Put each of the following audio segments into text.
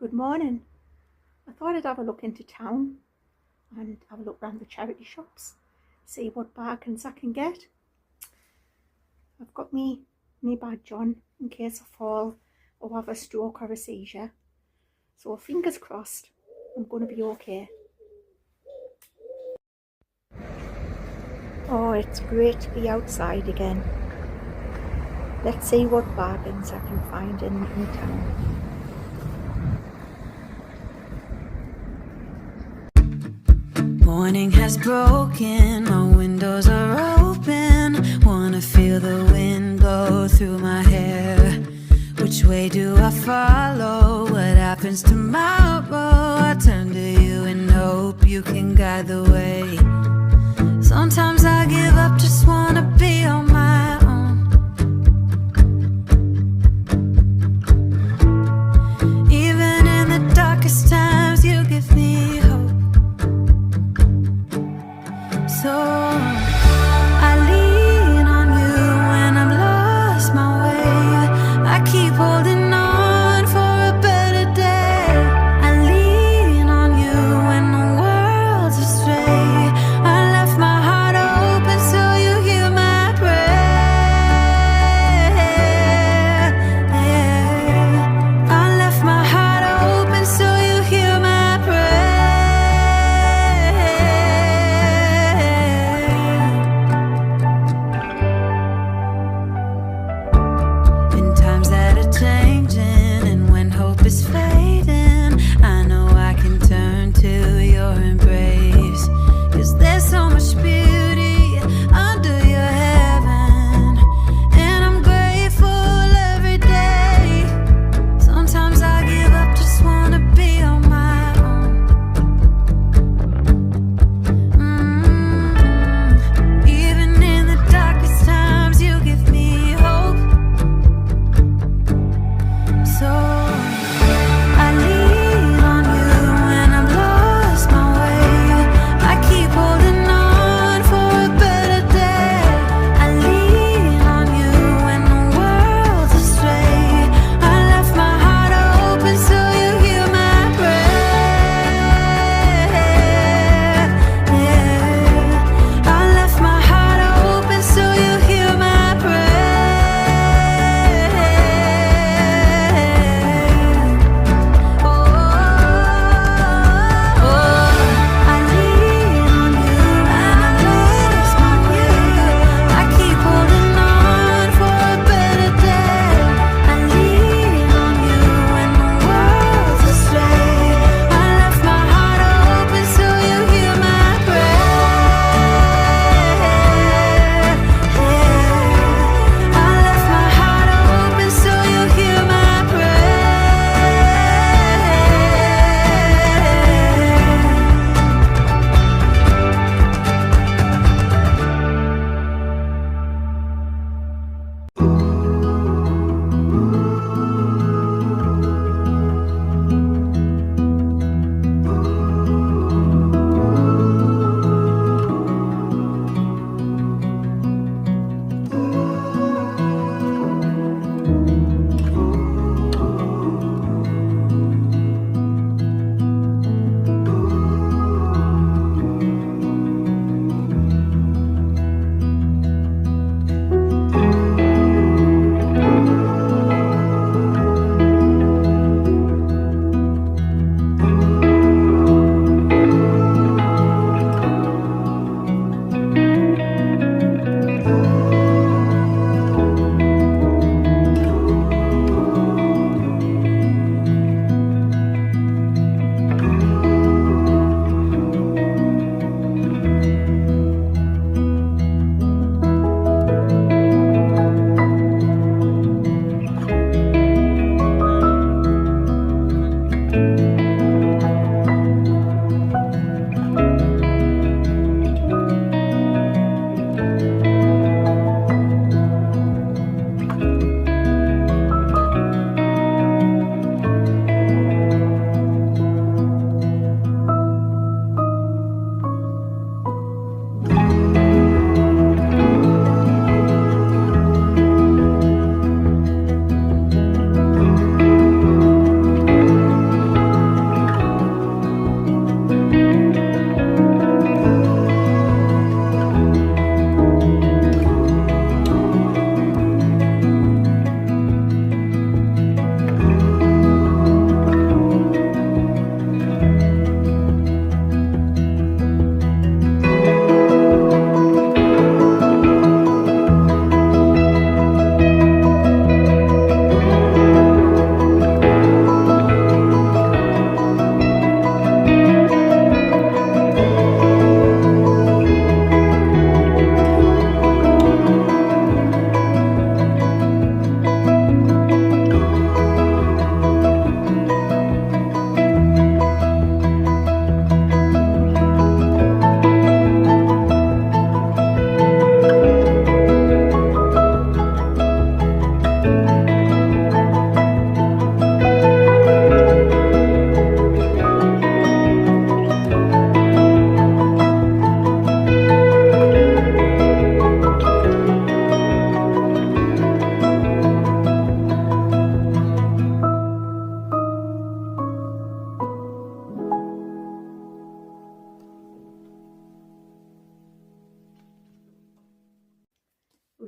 Good morning. I thought I'd have a look into town and have a look around the charity shops, see what bargains I can get. I've got me badge on in case I fall or have a stroke or a seizure. So fingers crossed, I'm going to be okay. Oh, it's great to be outside again. Let's see what bargains I can find in town. Morning has broken, my windows are open. Wanna feel the wind blow through my hair. Which way do I follow? What happens tomorrow? I turn to you and hope you can guide the way. Sometimes I give up, just wanna be on my own. Even in the darkest times, you give me hope. So I lean on you when I'm lost my way. I keep holding on for a better day. I lean on you when the world's astray. I left my heart open so you hear my prayer.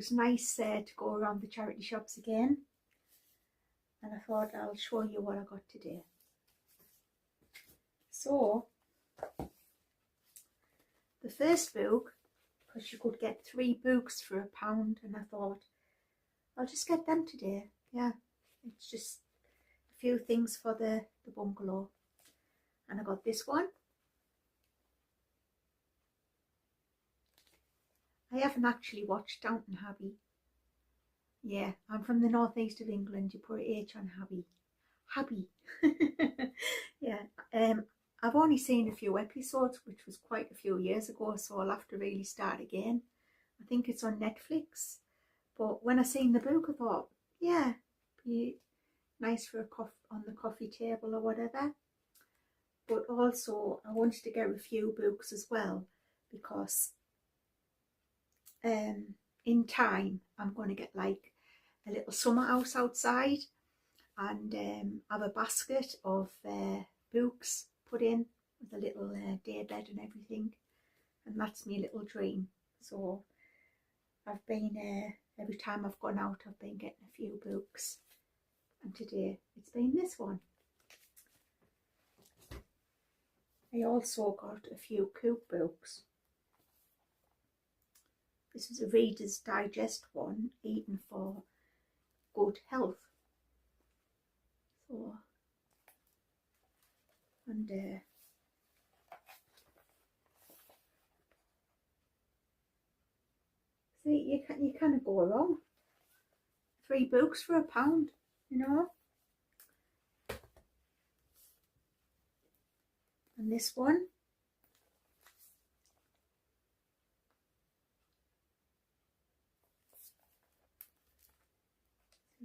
was nice to go around the charity shops again, and I thought I'll show you what I got today. So the first book, because you could get 3 books for £1, and I thought I'll just get them today. Yeah, it's just a few things for the bungalow. And I got this one. I haven't actually watched Downton Abbey. Yeah, I'm from the northeast of England. You put an H on Abbey. Abbey. Yeah. I've only seen a few episodes, which was quite a few years ago, so I'll have to really start again. I think it's on Netflix. But when I seen the book, I thought, yeah, be nice for on the coffee table or whatever. But also I wanted to get a few books as well, because in time I'm going to get like a little summer house outside, and have a basket of books put in with a little day bed and everything, and that's my little dream. So I've been every time I've gone out, I've been getting a few books, and today it's been this one. I also got a few cookbooks. This is a Reader's Digest one, Eating for Good Health. So, and see, you can't go wrong. 3 books for £1, you know. And this one,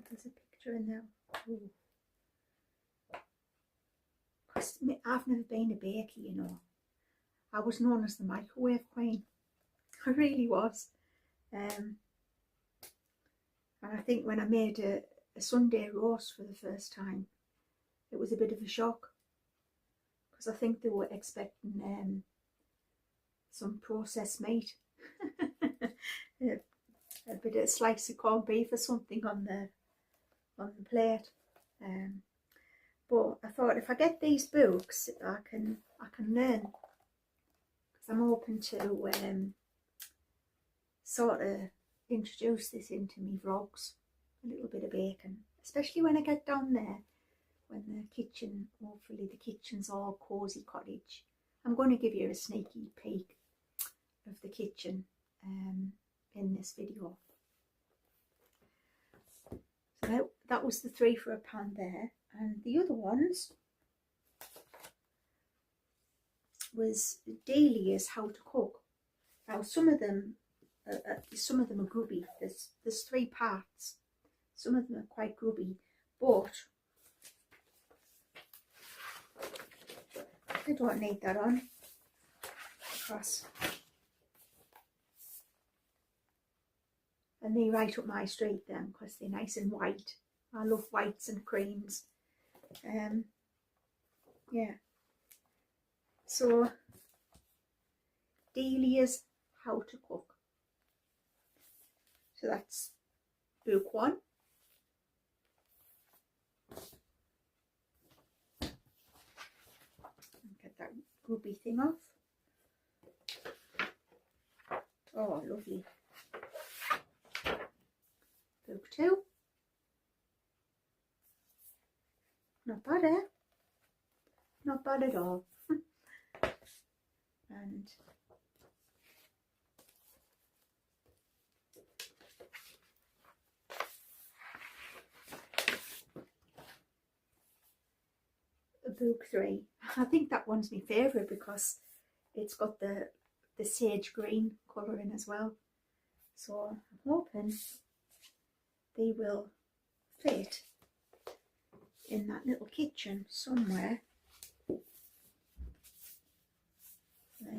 there's a picture in there. Ooh. I've never been a baker, you know. I was known as the microwave queen. I really was. And I think when I made a Sunday roast for the first time, it was a bit of a shock, because I think they were expecting some processed meat. A bit of a slice of corned beef or something on the plate. But I thought, if I get these books, I can learn, because I'm hoping to sort of introduce this into me vlogs, a little bit of baking, especially when I get down there, when the kitchen, hopefully the kitchen's all cosy cottage. I'm going to give you a sneaky peek of the kitchen in this video. So that was the 3 for £1 there, and the other ones was Delia's How to Cook. Now some of them are grubby. There's 3 parts. Some of them are quite grubby, but I don't need that on, because and they're right up my street then, because they're nice and white. I love whites and creams. Yeah. So Delia's How to Cook. So that's book 1. Get that grubby thing off. Oh, lovely. Book 2. Not bad, eh? Not bad at all. And book 3. I think that one's my favourite, because it's got the sage green colouring as well. So I'm hoping they will fit in that little kitchen somewhere. There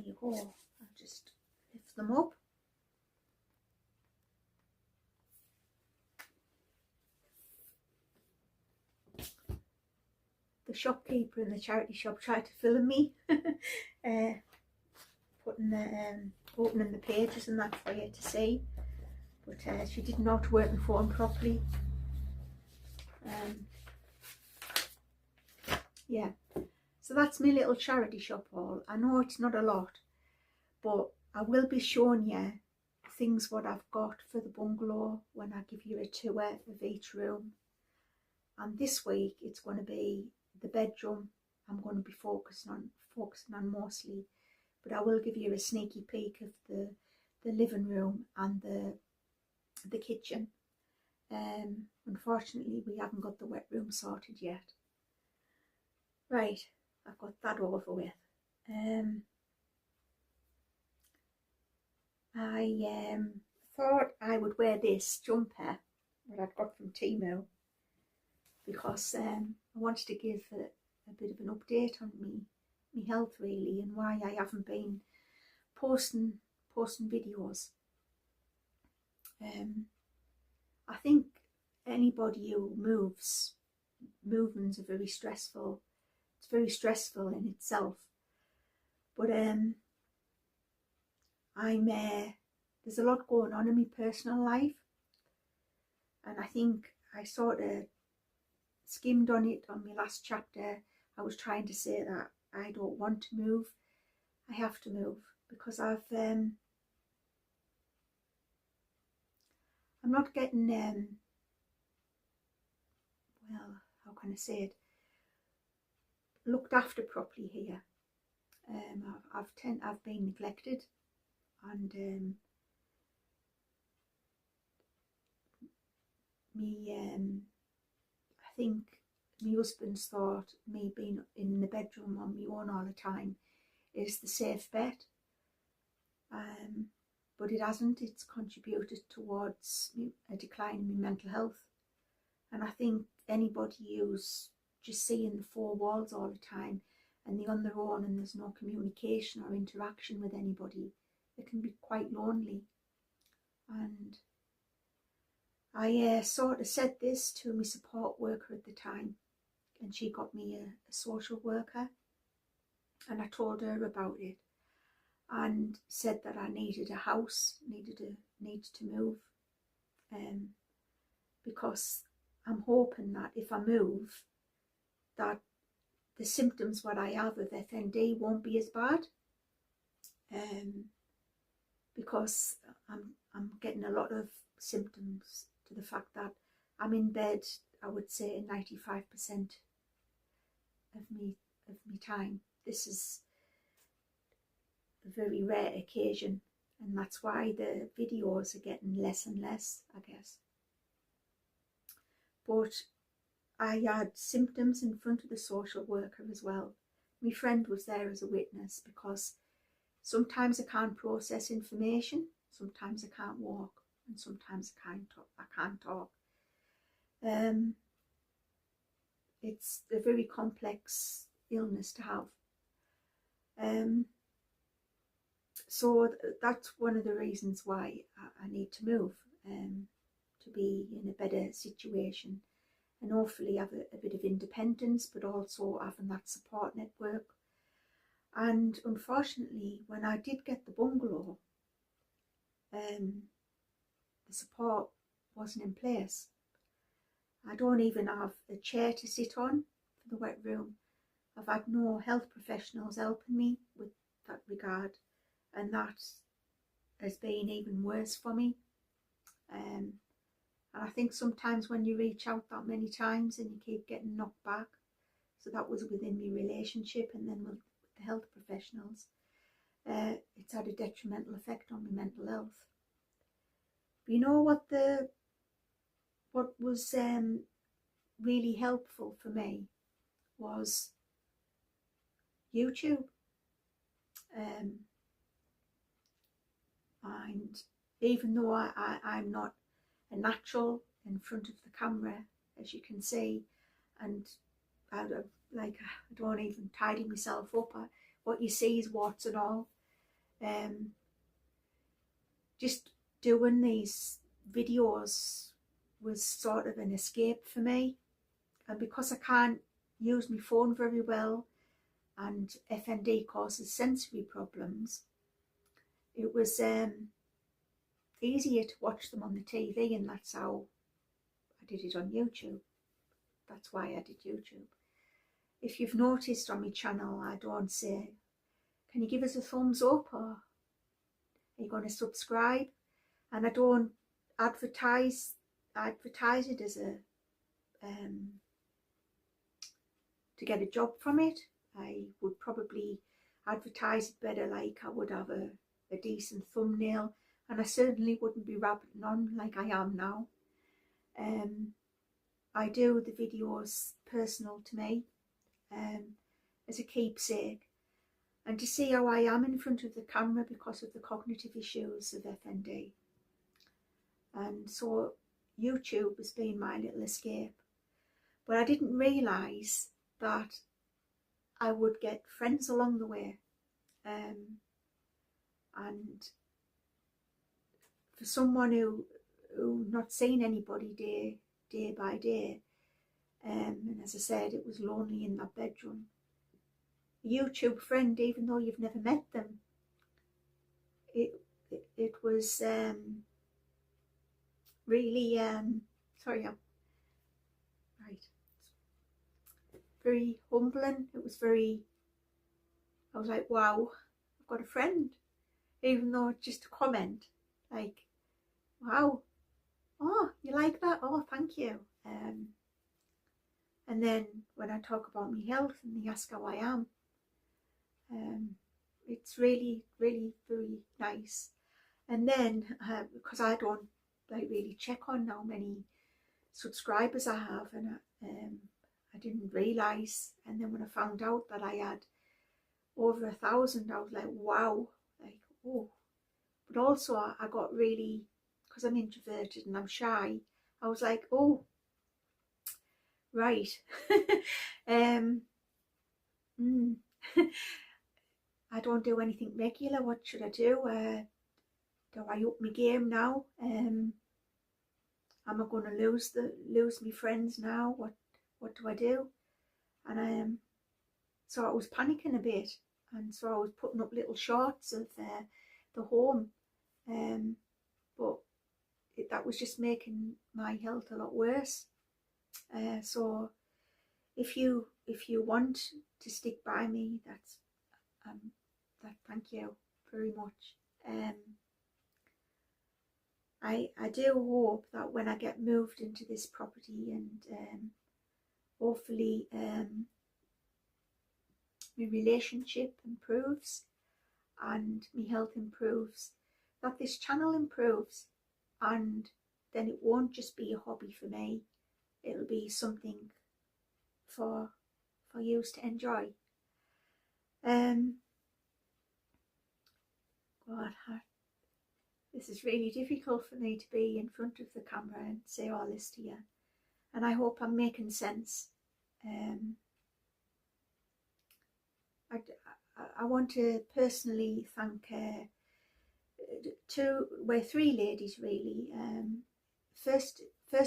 you go. I'll just lift them up. The shopkeeper in the charity shop tried to film me, putting the opening the pages and that for you to see. but she didn't know how to work the phone properly. Yeah, so that's my little charity shop haul. I know it's not a lot, but I will be showing you things what I've got for the bungalow when I give you a tour of each room. And this week it's going to be the bedroom I'm going to be focusing on mostly, but I will give you a sneaky peek of the living room and the kitchen. Unfortunately we haven't got the wet room sorted yet. Right, I've got that over with. I thought I would wear this jumper that I'd got from Temu because I wanted to give a bit of an update on me health really, and why I haven't been posting videos. I think anybody who movements are very stressful. It's very stressful in itself, but there's a lot going on in my personal life, and I think I sort of skimmed on it on my last chapter. I was trying to say that I don't want to move. I have to move because I'm not getting well, how can I say it, looked after properly here. I've been neglected, and I think my husband's thought me being in the bedroom on my own all the time is the safe bet, but it hasn't. It's contributed towards a decline in my mental health, and I think anybody who's just seeing the four walls all the time and they're on their own and there's no communication or interaction with anybody, it can be quite lonely. And I sort of said this to my support worker at the time, and she got me a social worker, and I told her about it and said that I needed a house, needed to move, because I'm hoping that if I move, that the symptoms what I have of FND won't be as bad, because I'm getting a lot of symptoms to the fact that I'm in bed, I would say 95% of me time. This is a very rare occasion, and that's why the videos are getting less and less, I guess. But I had symptoms in front of the social worker as well. My friend was there as a witness, because sometimes I can't process information, sometimes I can't walk, and sometimes I can't talk. It's a very complex illness to have. So that's one of the reasons why I need to move, to be in a better situation, and hopefully have a bit of independence, but also having that support network. And unfortunately, when I did get the bungalow, the support wasn't in place. I don't even have a chair to sit on for the wet room. I've had no health professionals helping me with that regard, and that has been even worse for me. And I think sometimes when you reach out that many times and you keep getting knocked back, so that was within my relationship, and then with the health professionals, it's had a detrimental effect on my mental health. But you know what was really helpful for me was YouTube. And even though I'm not a natural in front of the camera, as you can see, and I don't even tidy myself up, what you see is warts and all. Just doing these videos was sort of an escape for me, and because I can't use my phone very well and FND causes sensory problems, it was easier to watch them on the TV, and that's how I did it on YouTube. That's why I did YouTube. If you've noticed on my channel, I don't say, can you give us a thumbs up, or are you going to subscribe? And I don't advertise it as a to get a job from it. I would probably advertise it better, like I would have a decent thumbnail, and I certainly wouldn't be rabbiting on like I am now. I do the videos personal to me, as a keepsake, and to see how I am in front of the camera because of the cognitive issues of FND. And so YouTube has been my little escape. But I didn't realise that I would get friends along the way. And for someone who not seen anybody day by day, and as I said, it was lonely in that bedroom. A YouTube friend, even though you've never met them, it was really sorry, right, very humbling. It was very, I was like, wow, I've got a friend, even though it's just a comment, like, wow, oh, you like that, oh, thank you. And then when I talk about my health and they ask how I am, it's really, really very nice. And then because I don't like really check on how many subscribers I have, and I didn't realise, and then when I found out that I had over 1,000, I was like, wow, like, oh. But also I got really, because I'm introverted and I'm shy, I was like, oh, right. I don't do anything regular. What should I do? Do I up my game now? Am I going to lose my friends now? What do I do? And so I was panicking a bit, and so I was putting up little shots of the home, but that was just making my health a lot worse. So if you want to stick by me, that's thank you very much. I do hope that when I get moved into this property and hopefully my relationship improves and my health improves, that this channel improves, and then it won't just be a hobby for me, it'll be something for you to enjoy. God, this is really difficult for me to be in front of the camera and say all this to you, and I hope I'm making sense. I want to personally thank three ladies really. First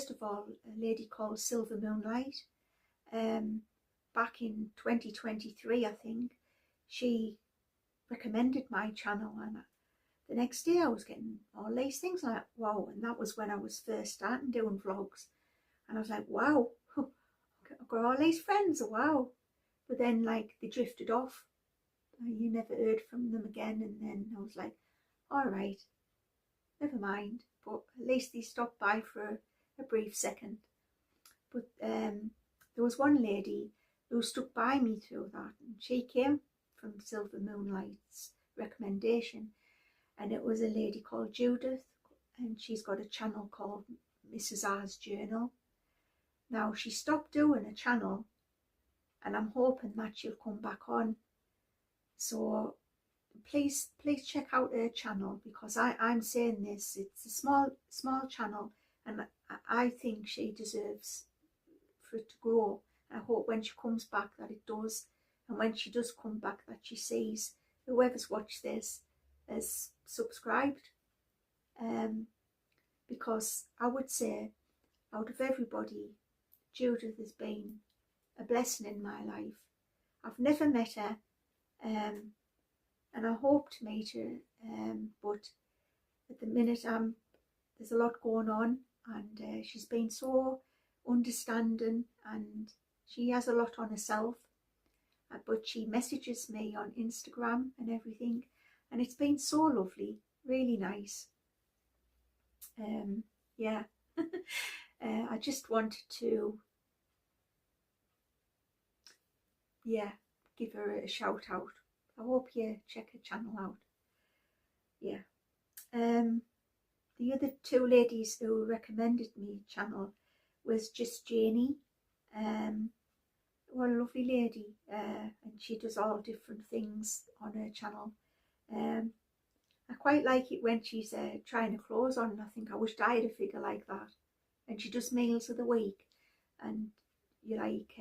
of all, a lady called Silver Moonlight. Back in 2023, I think, she recommended my channel, and the next day I was getting all these things like, wow. And that was when I was first starting doing vlogs, and I was like, wow, I've got all these friends, wow. But then like they drifted off, you never heard from them again, and then I was like, all right, never mind. But at least they stopped by for a brief second. But there was one lady who stuck by me through that, and she came from Silver Moonlight's recommendation, and it was a lady called Judith, and she's got a channel called Mrs. R's Journal. Now she stopped doing a channel, and I'm hoping that she'll come back on. So please check out her channel, because I'm saying this, it's a small channel, and I think she deserves for it to grow. I hope when she comes back that it does, and when she does come back that she sees whoever's watched this has subscribed, because I would say out of everybody, Judith has been a blessing in my life. I've never met her, and I hope to meet her, but at the minute I'm there's a lot going on, and she's been so understanding, and she has a lot on herself, but she messages me on Instagram and everything, and it's been so lovely, really nice. Yeah. I just wanted to, yeah, give her a shout out. I hope you check her channel out. Yeah. The other two ladies who recommended me channel was just Janie. What a lovely lady, and she does all different things on her channel. I quite like it when she's trying her clothes on, and I think I wished I had a figure like that. And she does meals of the week, and you like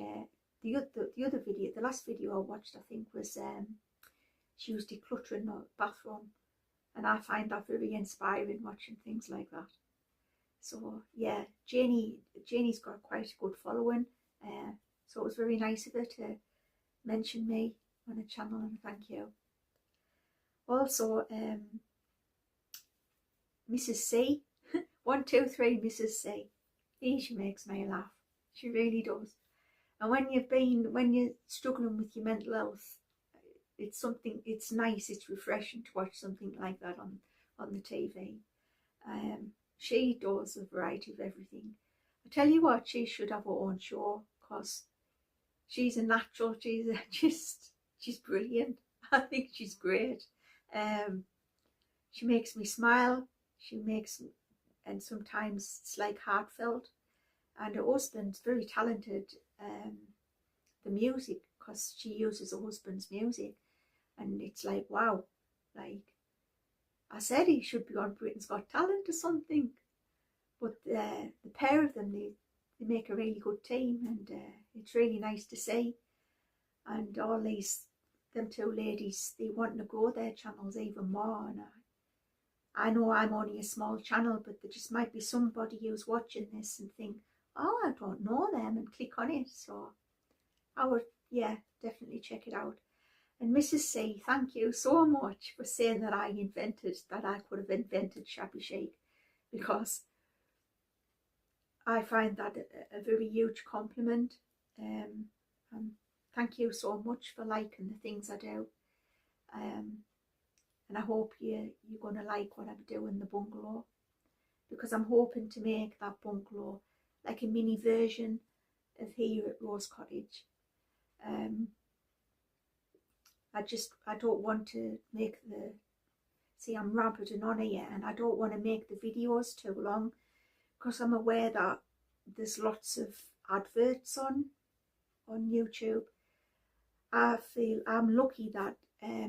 the other video, the last video I watched, I think was she was decluttering the bathroom, and I find that very inspiring, watching things like that. So yeah, Janie's got quite a good following, so it was very nice of her to mention me on her channel, and thank you. Also, Mrs. C, 123 Mrs. C, she makes me laugh. She really does. And when you're struggling with your mental health, it's nice, it's refreshing to watch something like that on the TV. She does a variety of everything. I tell you what, she should have her own show, because she's a natural. She's brilliant. I think she's great. She makes me smile. And sometimes it's like heartfelt. And her husband's very talented. The music, because she uses her husband's music, and it's like, wow, like I said, he should be on Britain's Got Talent or something. But the pair of them, they make a really good team, and it's really nice to see. And all them two ladies, they want to grow their channels even more. And I know I'm only a small channel, but there just might be somebody who's watching this and think, oh, I don't know them, and click on it. So I would, yeah, definitely check it out. And Mrs. C, thank you so much for saying that I could have invented shabby chic, because I find that a very huge compliment. And thank you so much for liking the things I do. And I hope you're going to like what I'm doing, the bungalow, because I'm hoping to make that bungalow like a mini version of here at Rose Cottage. I don't want to make I'm rambling on here, and I don't want to make the videos too long, because I'm aware that there's lots of adverts on YouTube. I feel I'm lucky that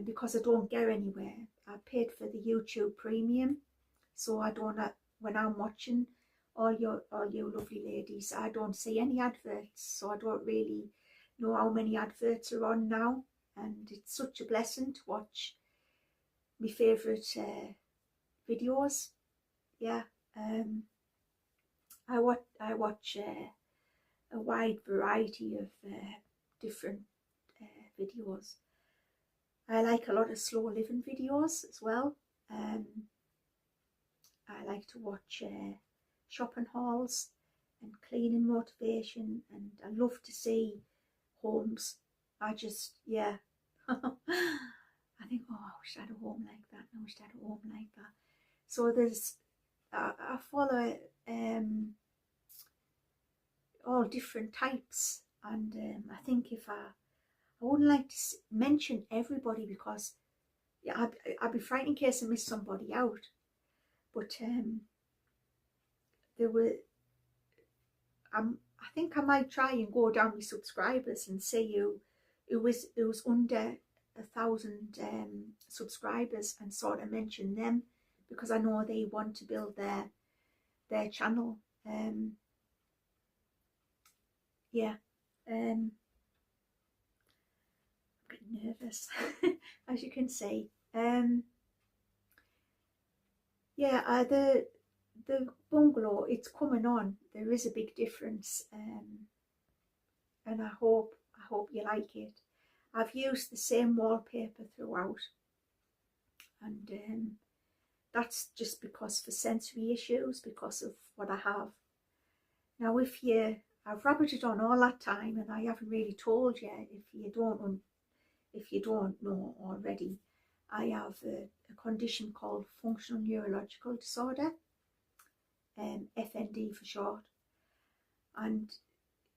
because I don't go anywhere, I paid for the YouTube Premium, so I don't, when I'm watching all you lovely ladies, I don't see any adverts, so I don't really know how many adverts are on now. And it's such a blessing to watch my favourite videos. Yeah, I watch a wide variety of different videos. I like a lot of slow living videos as well. I like to watch shopping hauls and cleaning motivation, and I love to see homes. Yeah. I think, oh, I wish I had a home like that, and I wish I had a home like that. So there's, I follow all different types, and I think if I wouldn't like to mention everybody, because yeah, I'd be frightened in case I miss somebody out. But there were, I think I might try and go down with subscribers and see who was under 1,000 subscribers, and sort of mention them, because I know they want to build their channel. Yeah, I'm getting nervous as you can see. Yeah, the bungalow, it's coming on. There is a big difference, and I hope you like it. I've used the same wallpaper throughout, and that's just because for sensory issues, because of what I have. Now, I've rabbited on all that time, and I haven't really told you, if you don't know already, I have a condition called functional neurological disorder, FND for short. And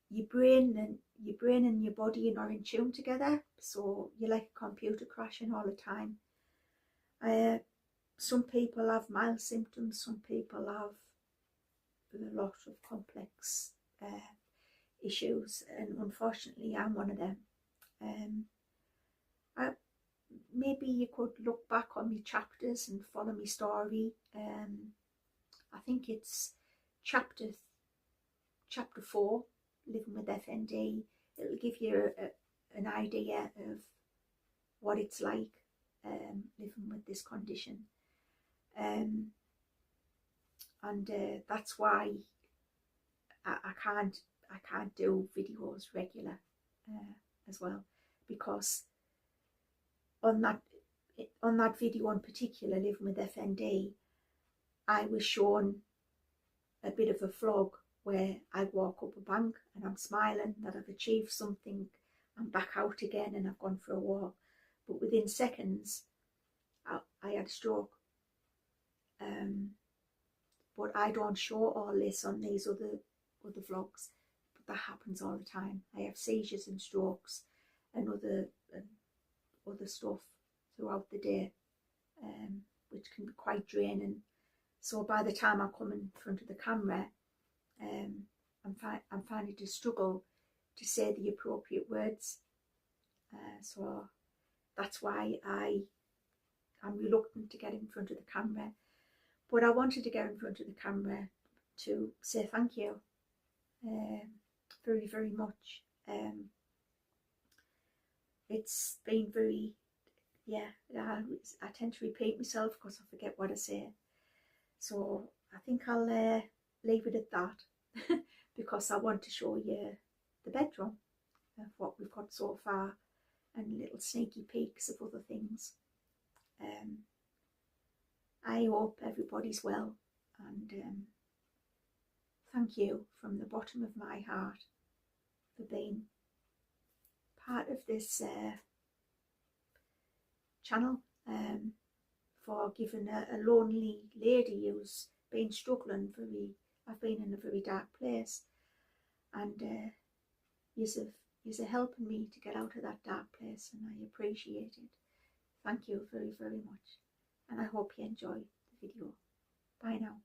your brain and your body are not in tune together, so you're like a computer crashing all the time. Some people have mild symptoms, some people have a lot of complex issues, and unfortunately I'm one of them. Maybe you could look back on my chapters and follow my story. I think it's chapter 4, living with FND. It'll give you an idea of what it's like living with this condition, and that's why I can't do videos regular as well, because on that video in particular, living with FND, I was shown a bit of a vlog where I walk up a bank and I'm smiling that I've achieved something. I'm back out again and I've gone for a walk, but within seconds I had a stroke. But I don't show all this on these other vlogs, but that happens all the time. I have seizures and strokes and other stuff throughout the day, which can be quite draining. So by the time I come in front of the camera, I'm finding to struggle to say the appropriate words. So that's why I'm reluctant to get in front of the camera. But I wanted to get in front of the camera to say thank you very, very much. It's been very, I tend to repeat myself because I forget what I say. So I think I'll leave it at that because I want to show you the bedroom of what we've got so far and little sneaky peeks of other things. I hope everybody's well, and thank you from the bottom of my heart for being part of this channel, for giving a lonely lady who's been struggling I've been in a very dark place, and you're helping me to get out of that dark place, and I appreciate it. Thank you very, very much, and I hope you enjoy the video. Bye now.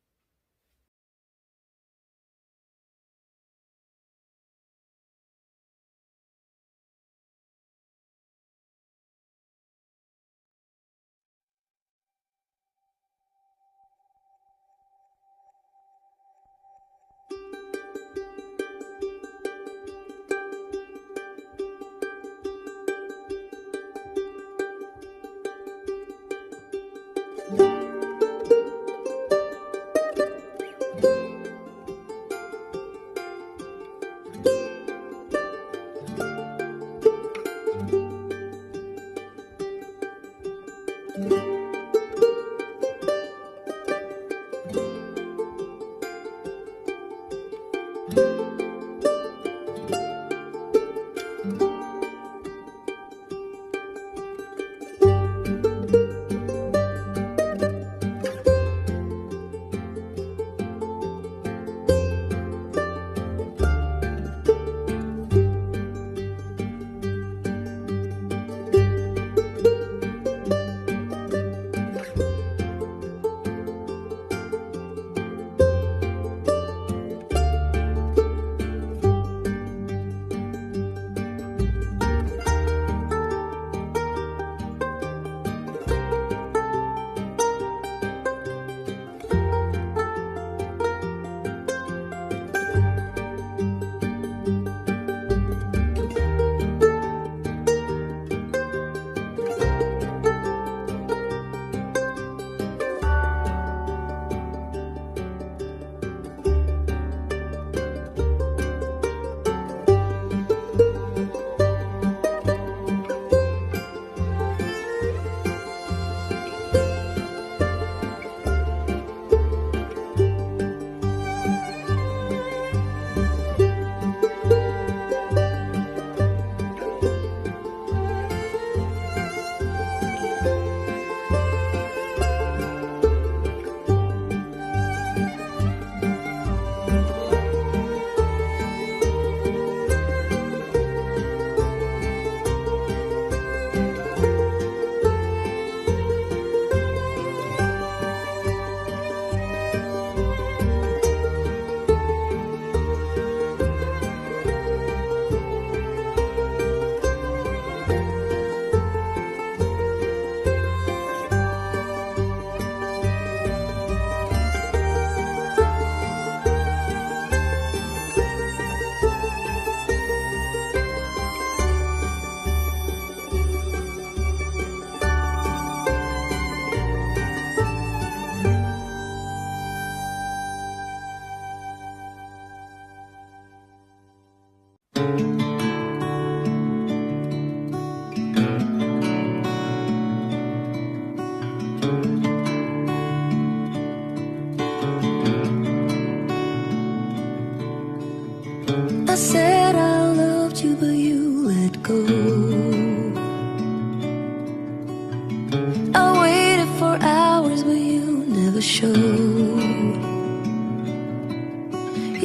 show.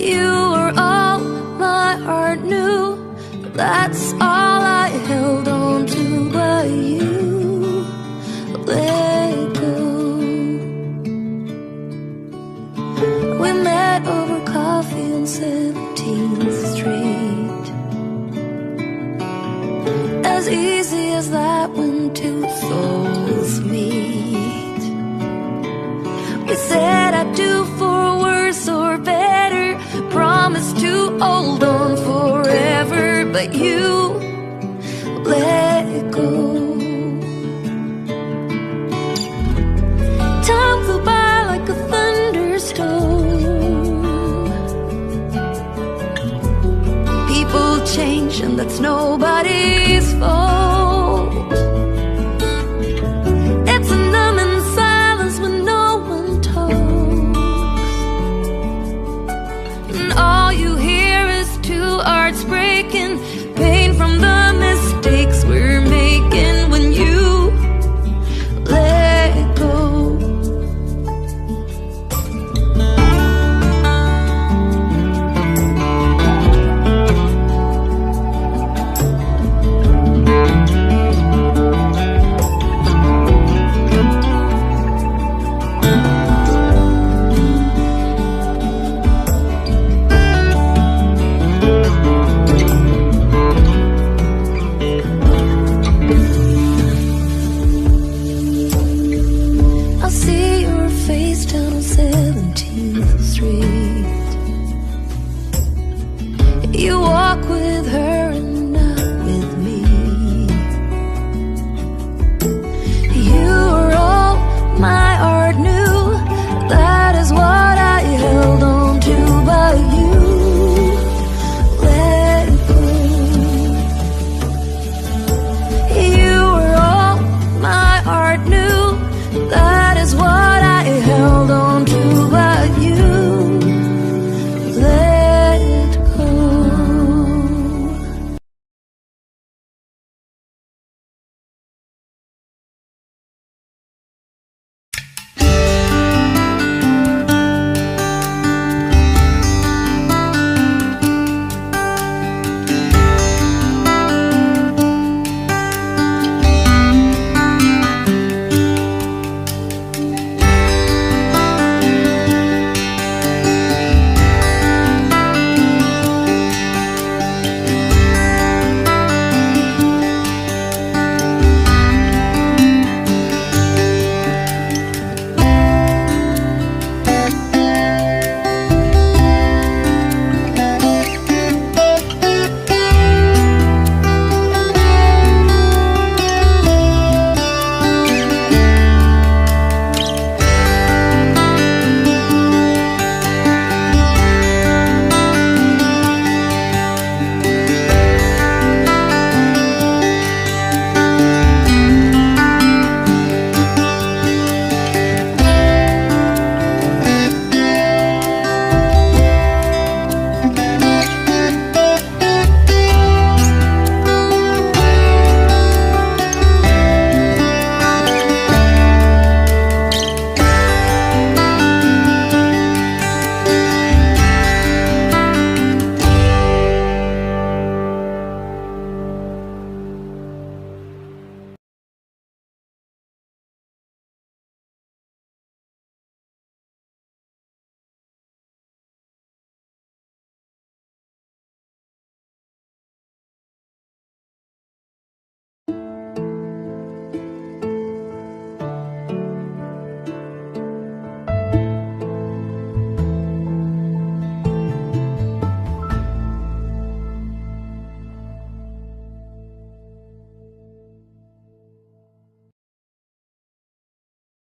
You were all my heart knew, but that's all I held on to. But you let go. We met over coffee on 17th Street. As easy as that when two souls meet. We said I'd do for worse or better, promised to hold on forever, but you let go. Time flew by like a thunderstorm. People change and that's nobody's fault. It's a numbing silence when no one talks, and all you hear is two hearts breaking, pain from the mistakes we're making when you let go. I see your face down on 17th Street.